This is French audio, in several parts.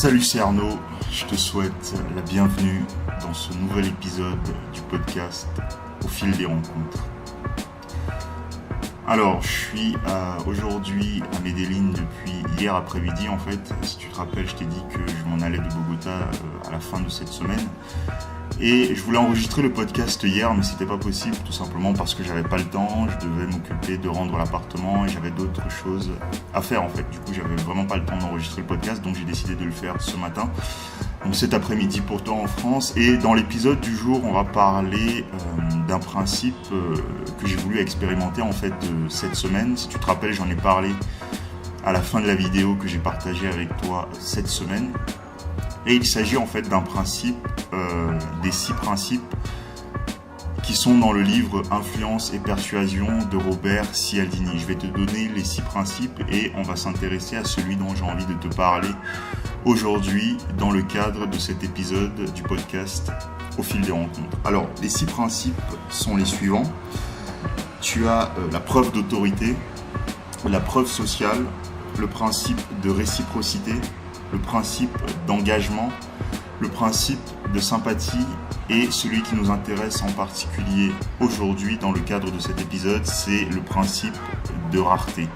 Salut, c'est Arnaud, je te souhaite la bienvenue dans ce nouvel épisode du podcast Au fil des rencontres. Alors, je suis aujourd'hui à Medellín depuis hier après-midi en fait. Si tu te rappelles, je t'ai dit que je m'en allais de Bogota à la fin de cette semaine. Et je voulais enregistrer le podcast hier, mais c'était pas possible, tout simplement parce que j'avais pas le temps, je devais m'occuper de rendre l'appartement et j'avais d'autres choses à faire en fait. Du coup, j'avais vraiment pas le temps d'enregistrer le podcast, donc j'ai décidé de le faire ce matin. Donc cet après-midi pour toi en France. Et dans l'épisode du jour, on va parler d'un principe que j'ai voulu expérimenter en fait cette semaine. Si tu te rappelles, j'en ai parlé à la fin de la vidéo que j'ai partagée avec toi cette semaine. Et il s'agit en fait d'un principe, des 6 principes qui sont dans le livre Influence et persuasion de Robert Cialdini. Je vais te donner les 6 principes et on va s'intéresser à celui dont j'ai envie de te parler aujourd'hui dans le cadre de cet épisode du podcast Au fil des rencontres. Alors, les 6 principes sont les suivants. Tu as la preuve d'autorité, la preuve sociale, le principe de réciprocité, le principe d'engagement, le principe de sympathie et celui qui nous intéresse en particulier aujourd'hui dans le cadre de cet épisode, c'est le principe de rareté.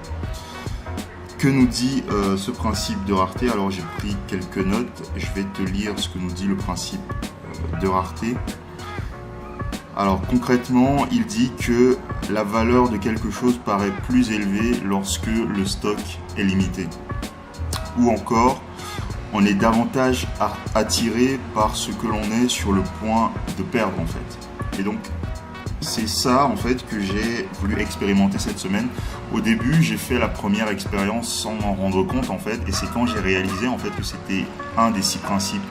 Que nous dit ce principe de rareté ? Alors j'ai pris quelques notes, je vais te lire ce que nous dit le principe de rareté. Alors concrètement, il dit que la valeur de quelque chose paraît plus élevée lorsque le stock est limité. Ou encore, on est davantage attiré par ce que l'on est sur le point de perdre en fait. Et donc, c'est ça en fait que j'ai voulu expérimenter cette semaine. Au début, j'ai fait la première expérience sans m'en rendre compte en fait. Et c'est quand j'ai réalisé en fait que c'était un des 6 principes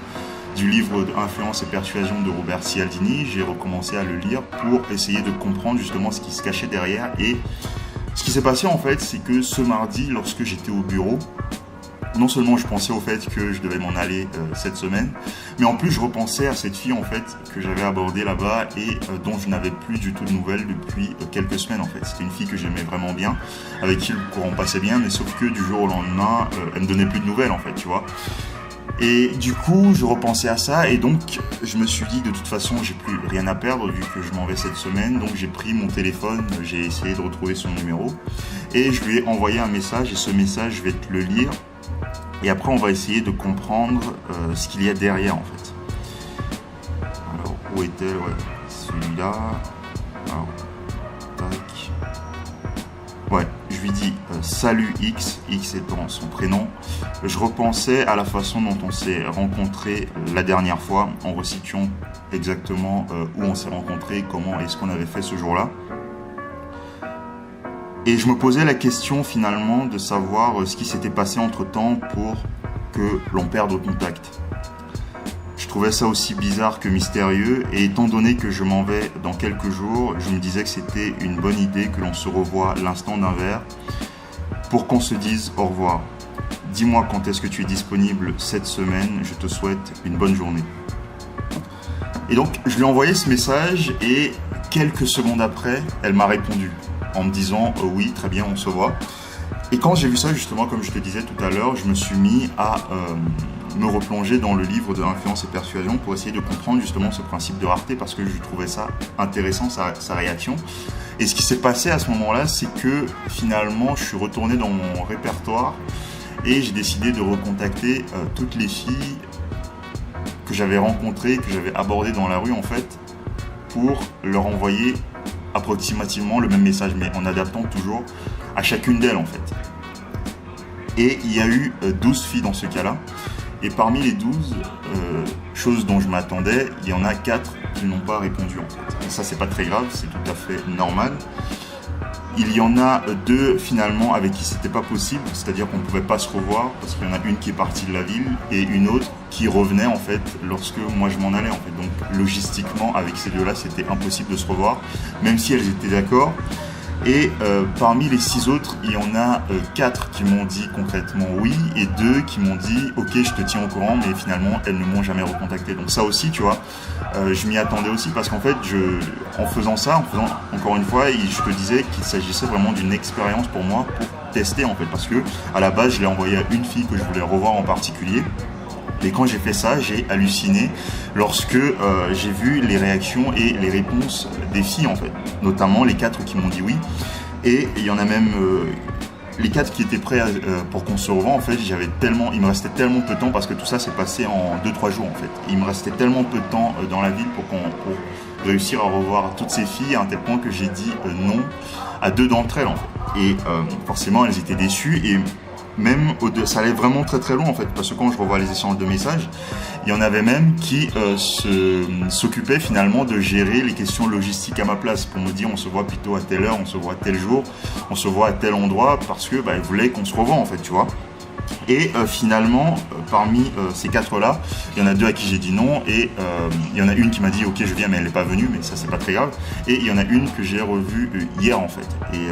du livre Influence et persuasion de Robert Cialdini. J'ai recommencé à le lire pour essayer de comprendre justement ce qui se cachait derrière. Et ce qui s'est passé en fait, c'est que ce mardi, lorsque j'étais au bureau, non seulement je pensais au fait que je devais m'en aller cette semaine, mais en plus je repensais à cette fille en fait que j'avais abordée là-bas et dont je n'avais plus du tout de nouvelles depuis quelques semaines en fait. C'était une fille que j'aimais vraiment bien, avec qui le courant passait bien, mais sauf que du jour au lendemain, elle me donnait plus de nouvelles en fait, tu vois. Et du coup, je repensais à ça et donc je me suis dit de toute façon, j'ai plus rien à perdre vu que je m'en vais cette semaine. Donc j'ai pris mon téléphone, j'ai essayé de retrouver son numéro et je lui ai envoyé un message et ce message, je vais te le lire. Et après, on va essayer de comprendre ce qu'il y a derrière, en fait. Alors, où est-elle ? Ouais, celui-là. Alors, tac. Ouais, je lui dis salut X, X étant son prénom. Je repensais à la façon dont on s'est rencontrés la dernière fois, en resituant exactement où on s'est rencontrés, comment est-ce qu'on avait fait ce jour-là. Et je me posais la question finalement de savoir ce qui s'était passé entre-temps pour que l'on perde le contact. Je trouvais ça aussi bizarre que mystérieux et étant donné que je m'en vais dans quelques jours, je me disais que c'était une bonne idée que l'on se revoie l'instant d'un verre pour qu'on se dise au revoir. Dis-moi quand est-ce que tu es disponible cette semaine, je te souhaite une bonne journée. Et donc je lui ai envoyé ce message et quelques secondes après, elle m'a répondu en me disant oui, très bien, on se voit. Et quand j'ai vu ça, justement, comme je te disais tout à l'heure, je me suis mis à me replonger dans le livre de Influence et persuasion pour essayer de comprendre justement ce principe de rareté parce que je trouvais ça intéressant, sa réaction. Et ce qui s'est passé à ce moment-là, c'est que finalement, je suis retourné dans mon répertoire et j'ai décidé de recontacter toutes les filles que j'avais rencontrées, que j'avais abordées dans la rue en fait, pour leur envoyer approximativement le même message, mais en adaptant toujours à chacune d'elles en fait. Et il y a eu 12 filles dans ce cas-là, et parmi les 12 choses dont je m'attendais, il y en a 4 qui n'ont pas répondu en fait. Et ça c'est pas très grave, c'est tout à fait normal. Il y en a 2 finalement avec qui c'était pas possible, c'est-à-dire qu'on pouvait pas se revoir parce qu'il y en a une qui est partie de la ville et une autre qui revenait en fait lorsque moi je m'en allais en fait. Donc logistiquement avec ces 2-là c'était impossible de se revoir, même si elles étaient d'accord. Et parmi les 6 autres, il y en a 4 qui m'ont dit concrètement oui et 2 qui m'ont dit ok je te tiens au courant, mais finalement elles ne m'ont jamais recontacté. Donc ça aussi tu vois, je m'y attendais aussi parce qu'en fait en faisant encore une fois, je te disais qu'il s'agissait vraiment d'une expérience pour moi pour tester en fait, parce que à la base je l'ai envoyé à une fille que je voulais revoir en particulier. Et quand j'ai fait ça, j'ai halluciné lorsque j'ai vu les réactions et les réponses des filles en fait, notamment les 4 qui m'ont dit oui. Et il y en a même les 4 qui étaient prêts pour qu'on se revoie. En fait, il me restait tellement peu de temps parce que tout ça s'est passé en 2-3 jours en fait. Il me restait tellement peu de temps dans la ville pour réussir à revoir toutes ces filles à un tel point que j'ai dit non à 2 d'entre elles en fait. Et forcément, elles étaient déçues et même ça allait vraiment très très loin en fait, parce que quand je revois les échanges de messages, il y en avait même qui s'occupaient finalement de gérer les questions logistiques à ma place pour me dire on se voit plutôt à telle heure, on se voit tel jour, on se voit à tel endroit, parce que ils voulaient qu'on se revoie en fait, tu vois. Et finalement, parmi ces 4-là, il y en a 2 à qui j'ai dit non, et il y en a une qui m'a dit ok je viens mais elle n'est pas venue, mais ça c'est pas très grave. Et il y en a une que j'ai revue hier en fait, et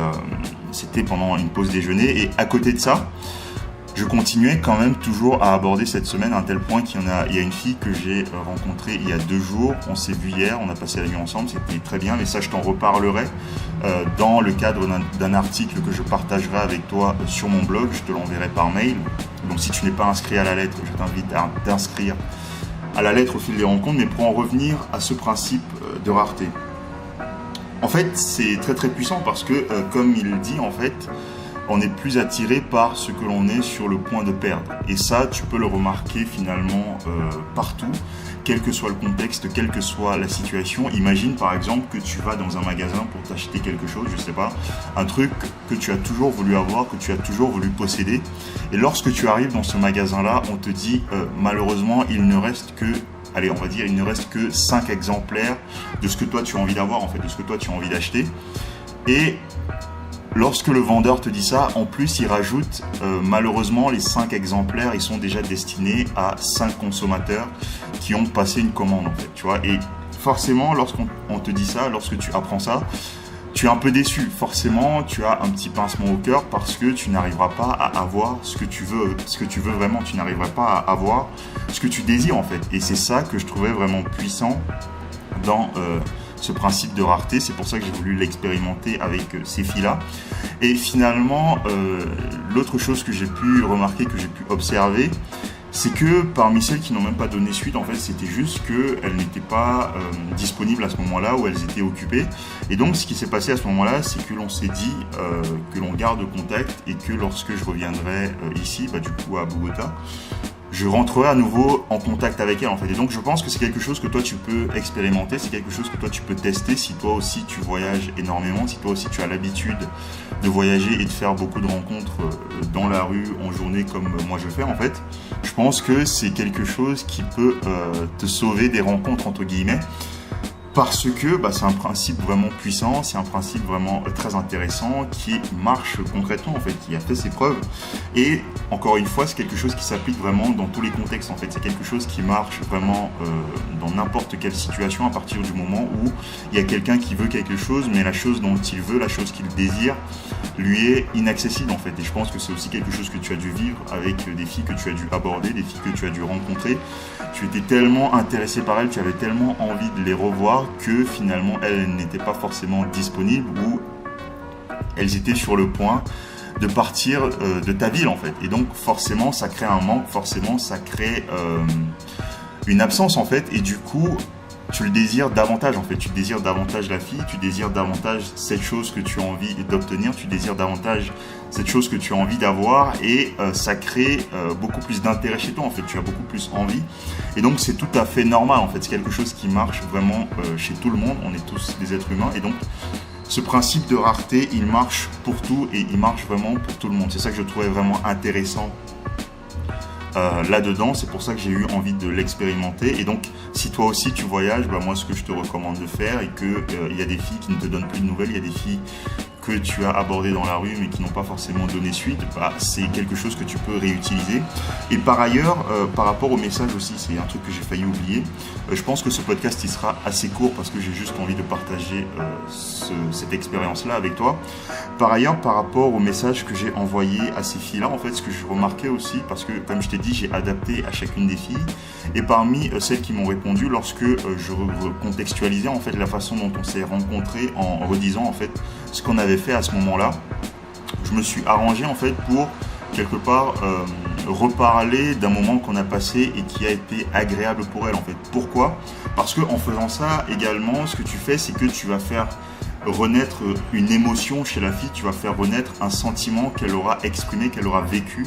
c'était pendant une pause déjeuner. Et à côté de ça, je continuais quand même toujours à aborder cette semaine à un tel point qu'il y a une fille que j'ai rencontrée il y a 2 jours, on s'est vu hier, on a passé la nuit ensemble, c'était très bien, mais ça je t'en reparlerai dans le cadre d'un article que je partagerai avec toi sur mon blog, je te l'enverrai par mail. Donc si tu n'es pas inscrit à la lettre, je t'invite à t'inscrire à la lettre au fil des rencontres. Mais pour en revenir à ce principe de rareté, en fait c'est très très puissant parce que comme il dit en fait, on est plus attiré par ce que l'on est sur le point de perdre. Et ça, tu peux le remarquer finalement partout, quel que soit le contexte, quelle que soit la situation. Imagine par exemple que tu vas dans un magasin pour t'acheter quelque chose, je sais pas, un truc que tu as toujours voulu avoir, que tu as toujours voulu posséder. Et lorsque tu arrives dans ce magasin-là, on te dit malheureusement, il ne reste que 5 exemplaires de ce que toi tu as envie d'avoir, en fait, de ce que toi tu as envie d'acheter. Et lorsque le vendeur te dit ça, en plus il rajoute malheureusement les 5 exemplaires, ils sont déjà destinés à 5 consommateurs qui ont passé une commande en fait, tu vois. Et forcément, lorsqu'on te dit ça, lorsque tu apprends ça, tu es un peu déçu. Forcément, tu as un petit pincement au cœur parce que tu n'arriveras pas à avoir ce que tu veux vraiment. Tu n'arriveras pas à avoir ce que tu désires en fait. Et c'est ça que je trouvais vraiment puissant dans ce principe de rareté. C'est pour ça que j'ai voulu l'expérimenter avec ces filles-là. Et finalement, l'autre chose que j'ai pu remarquer, que j'ai pu observer, c'est que parmi celles qui n'ont même pas donné suite, en fait, c'était juste qu'elles n'étaient pas disponibles à ce moment-là, ou elles étaient occupées. Et donc, ce qui s'est passé à ce moment-là, c'est que l'on s'est dit que l'on garde contact et que lorsque je reviendrai ici, du coup à Bogota, je rentrerai à nouveau en contact avec elle en fait. Et donc je pense que c'est quelque chose que toi tu peux expérimenter, c'est quelque chose que toi tu peux tester si toi aussi tu voyages énormément, si toi aussi tu as l'habitude de voyager et de faire beaucoup de rencontres dans la rue en journée comme moi je fais en fait. Je pense que c'est quelque chose qui peut te sauver des rencontres entre guillemets. Parce que c'est un principe vraiment puissant, c'est un principe vraiment très intéressant qui marche concrètement en fait, qui a fait ses preuves. Et encore une fois, c'est quelque chose qui s'applique vraiment dans tous les contextes en fait. C'est quelque chose qui marche vraiment dans n'importe quelle situation à partir du moment où il y a quelqu'un qui veut quelque chose, mais la chose dont il veut, la chose qu'il désire, lui est inaccessible en fait. Et je pense que c'est aussi quelque chose que tu as dû vivre avec des filles que tu as dû aborder, des filles que tu as dû rencontrer. Tu étais tellement intéressé par elles, tu avais tellement envie de les revoir que finalement elles n'étaient pas forcément disponibles ou elles étaient sur le point de partir de ta ville en fait. Et donc forcément ça crée un manque, forcément ça crée une absence en fait. Et du coup tu le désires davantage en fait, tu désires davantage la fille, tu désires davantage cette chose que tu as envie d'obtenir, tu désires davantage cette chose que tu as envie d'avoir et ça crée beaucoup plus d'intérêt chez toi en fait, tu as beaucoup plus envie et donc c'est tout à fait normal en fait, c'est quelque chose qui marche vraiment chez tout le monde, on est tous des êtres humains et donc ce principe de rareté il marche pour tout et il marche vraiment pour tout le monde. C'est ça que je trouvais vraiment intéressant là-dedans, c'est pour ça que j'ai eu envie de l'expérimenter. Et donc si toi aussi tu voyages, moi ce que je te recommande de faire et que il y a des filles qui ne te donnent plus de nouvelles, il y a des filles que tu as abordées dans la rue mais qui n'ont pas forcément donné suite, c'est quelque chose que tu peux réutiliser. Et par ailleurs, par rapport au message aussi, c'est un truc que j'ai failli oublier, je pense que ce podcast il sera assez court parce que j'ai juste envie de partager cette expérience-là avec toi. Par ailleurs, par rapport au message que j'ai envoyé à ces filles-là, en fait, ce que je remarquais aussi, parce que comme je t'ai dit, j'ai adapté à chacune des filles, et parmi celles qui m'ont répondu, lorsque je recontextualisais en fait la façon dont on s'est rencontrés en redisant en fait ce qu'on avait fait à ce moment-là, je me suis arrangé en fait pour quelque part reparler d'un moment qu'on a passé et qui a été agréable pour elle en fait. Pourquoi? Parce que en faisant ça également, ce que tu fais, c'est que tu vas faire renaître une émotion chez la fille, tu vas faire renaître un sentiment qu'elle aura exprimé, qu'elle aura vécu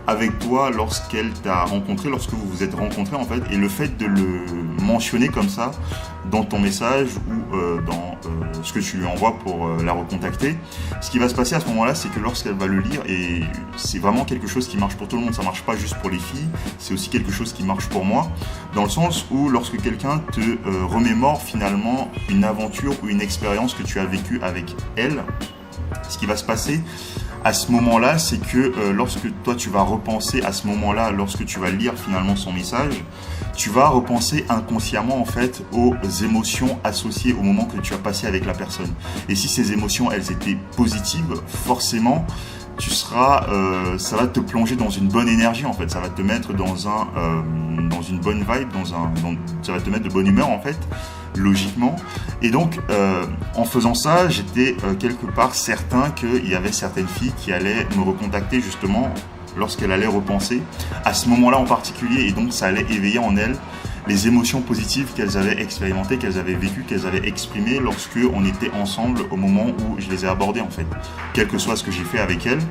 avec toi lorsqu'elle t'a rencontré, lorsque vous vous êtes rencontrés en fait. Et le fait de le mentionner comme ça dans ton message ou dans ce que tu lui envoies pour la recontacter, ce qui va se passer à ce moment-là, c'est que lorsqu'elle va le lire, et c'est vraiment quelque chose qui marche pour tout le monde, ça marche pas juste pour les filles, c'est aussi quelque chose qui marche pour moi, dans le sens où lorsque quelqu'un te remémore finalement une aventure ou une expérience que tu as vécue avec elle, ce qui va se passer à ce moment-là, c'est que lorsque toi tu vas repenser à ce moment-là, lorsque tu vas lire finalement son message, tu vas repenser inconsciemment en fait aux émotions associées au moment que tu as passé avec la personne. Et si ces émotions elles étaient positives, forcément tu seras, ça va te plonger dans une bonne énergie en fait, ça va te mettre dans une bonne vibe, ça va te mettre de bonne humeur en fait, logiquement. Et donc en faisant ça, j'étais quelque part certain qu'il y avait certaines filles qui allaient me recontacter justement lorsqu'elle allait repenser à ce moment-là en particulier, et donc ça allait éveiller en elles les émotions positives qu'elles avaient expérimentées, qu'elles avaient vécues, qu'elles avaient exprimées lorsque on était ensemble au moment où je les ai abordées en fait, quel que soit ce que j'ai fait avec elles.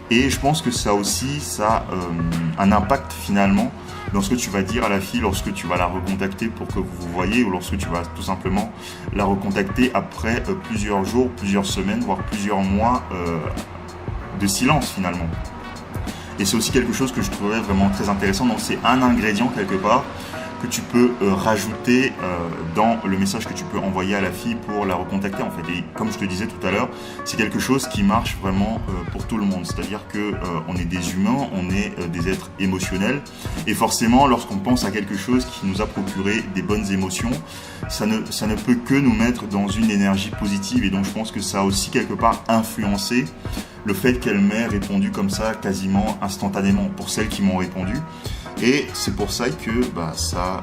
Et je pense que ça aussi, ça a un impact finalement dans ce que tu vas dire à la fille lorsque tu vas la recontacter pour que vous vous voyez, ou lorsque tu vas tout simplement la recontacter après plusieurs jours, plusieurs semaines, voire plusieurs mois de silence finalement. Et c'est aussi quelque chose que je trouvais vraiment très intéressant, donc c'est un ingrédient quelque part que tu peux rajouter dans le message que tu peux envoyer à la fille pour la recontacter en fait. Et comme je te disais tout à l'heure, c'est quelque chose qui marche vraiment pour tout le monde. C'est-à-dire que on est des humains, on est des êtres émotionnels, et forcément lorsqu'on pense à quelque chose qui nous a procuré des bonnes émotions, ça ne peut que nous mettre dans une énergie positive. Et donc je pense que ça a aussi quelque part influencé le fait qu'elle m'ait répondu comme ça quasiment instantanément pour celles qui m'ont répondu. Et c'est pour ça que ça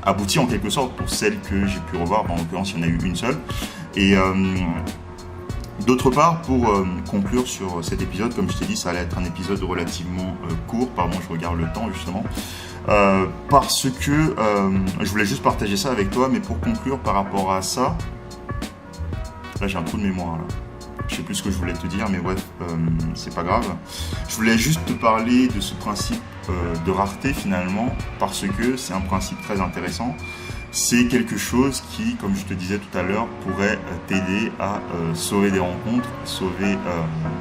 aboutit en quelque sorte pour celles que j'ai pu revoir. En l'occurrence, il y en a eu une seule. Et d'autre part, pour conclure sur cet épisode, comme je t'ai dit, ça allait être un épisode relativement court. Pardon, je regarde le temps justement. Parce que je voulais juste partager ça avec toi. Mais pour conclure par rapport à ça, là j'ai un trou de mémoire là. Je sais plus ce que je voulais te dire, mais bref, c'est pas grave. Je voulais juste te parler de ce principe de rareté finalement, parce que c'est un principe très intéressant. C'est quelque chose qui, comme je te disais tout à l'heure, pourrait t'aider à sauver des rencontres, sauver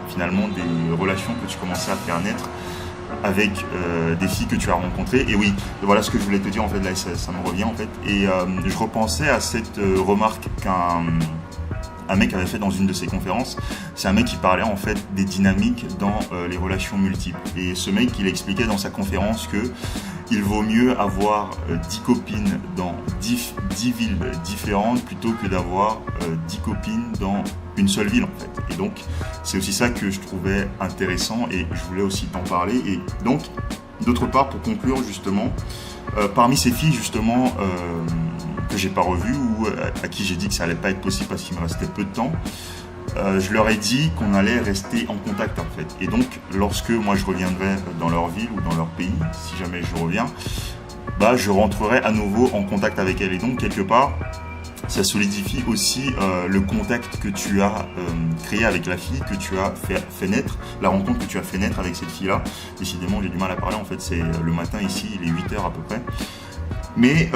finalement des relations que tu commençais à faire naître avec des filles que tu as rencontrées. Et oui, voilà ce que je voulais te dire en fait, là ça me revient en fait. Et je repensais à cette remarque qu'un mec avait fait dans une de ses conférences. C'est un mec qui parlait en fait des dynamiques dans les relations multiples. Et ce mec, il expliquait dans sa conférence que il vaut mieux avoir 10 copines dans 10 villes différentes plutôt que d'avoir 10 copines dans une seule ville en fait. Et donc, c'est aussi ça que je trouvais intéressant et je voulais aussi t'en parler. Et donc, d'autre part, pour conclure justement, parmi ces filles justement que j'ai pas revues ou à qui j'ai dit que ça allait pas être possible parce qu'il me restait peu de temps, je leur ai dit qu'on allait rester en contact en fait. Et donc lorsque moi je reviendrai dans leur ville ou dans leur pays, si jamais je reviens, je rentrerai à nouveau en contact avec elles. Et donc quelque part ça solidifie aussi le contact que tu as créé avec la fille, que tu as fait naître, la rencontre que tu as fait naître avec cette fille là. Décidément j'ai du mal à parler en fait, c'est le matin ici, il est 8h à peu près. Mais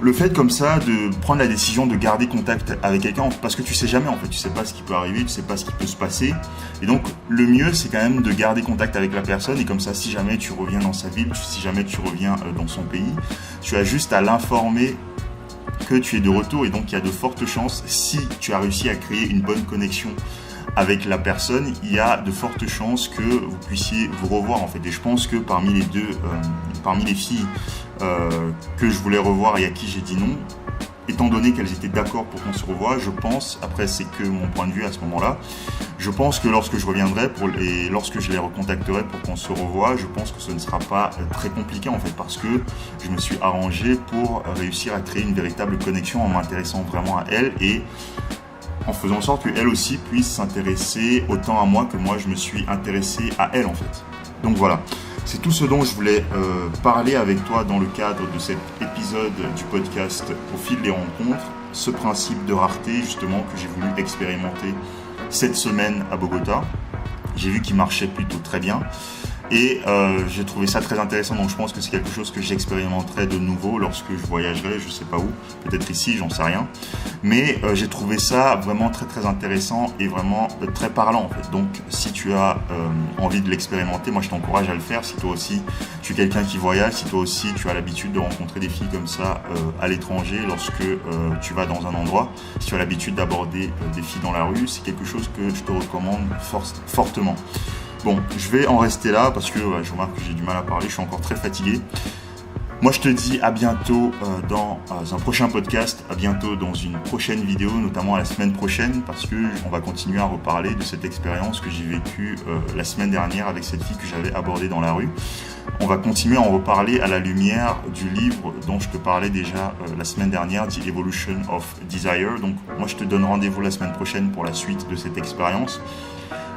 le fait comme ça de prendre la décision de garder contact avec quelqu'un, parce que tu sais jamais en fait, tu sais pas ce qui peut arriver, tu sais pas ce qui peut se passer. Et donc le mieux c'est quand même de garder contact avec la personne, et comme ça si jamais tu reviens dans sa ville, si jamais tu reviens dans son pays, tu as juste à l'informer que tu es de retour. Et donc il y a de fortes chances, si tu as réussi à créer une bonne connexion avec la personne, il y a de fortes chances que vous puissiez vous revoir en fait. Et je pense que parmi les filles que je voulais revoir et à qui j'ai dit non, étant donné qu'elles étaient d'accord pour qu'on se revoie, je pense, après c'est que mon point de vue à ce moment-là, je pense que lorsque je reviendrai lorsque je les recontacterai pour qu'on se revoie, je pense que ce ne sera pas très compliqué en fait, parce que je me suis arrangé pour réussir à créer une véritable connexion en m'intéressant vraiment à elles et en faisant en sorte qu'elle aussi puisse s'intéresser autant à moi que moi je me suis intéressé à elle en fait. Donc voilà, C'est tout ce dont je voulais parler avec toi dans le cadre de cet épisode du podcast Au fil des rencontres. Ce principe de rareté justement que j'ai voulu expérimenter cette semaine à Bogota. J'ai vu qu'il marchait plutôt très bien. Et j'ai trouvé ça très intéressant, donc je pense que c'est quelque chose que j'expérimenterai de nouveau lorsque je voyagerai, je sais pas où, peut-être ici, j'en sais rien. Mais j'ai trouvé ça vraiment très très intéressant et vraiment très parlant en fait. Donc si tu as envie de l'expérimenter, moi je t'encourage à le faire. Si toi aussi tu es quelqu'un qui voyage, si toi aussi tu as l'habitude de rencontrer des filles comme ça à l'étranger lorsque tu vas dans un endroit, si tu as l'habitude d'aborder des filles dans la rue, c'est quelque chose que je te recommande fortement. Bon, je vais en rester là parce que je remarque que j'ai du mal à parler, je suis encore très fatigué. Moi, je te dis à bientôt dans un prochain podcast, à bientôt dans une prochaine vidéo, notamment la semaine prochaine, parce qu'on va continuer à reparler de cette expérience que j'ai vécue la semaine dernière avec cette fille que j'avais abordée dans la rue. On va continuer à en reparler à la lumière du livre dont je te parlais déjà la semaine dernière, The Evolution of Desire. Donc, moi, je te donne rendez-vous la semaine prochaine pour la suite de cette expérience.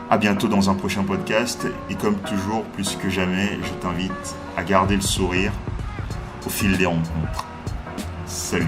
À bientôt dans un prochain podcast et comme toujours, plus que jamais, je t'invite à garder le sourire au fil des rencontres. Salut!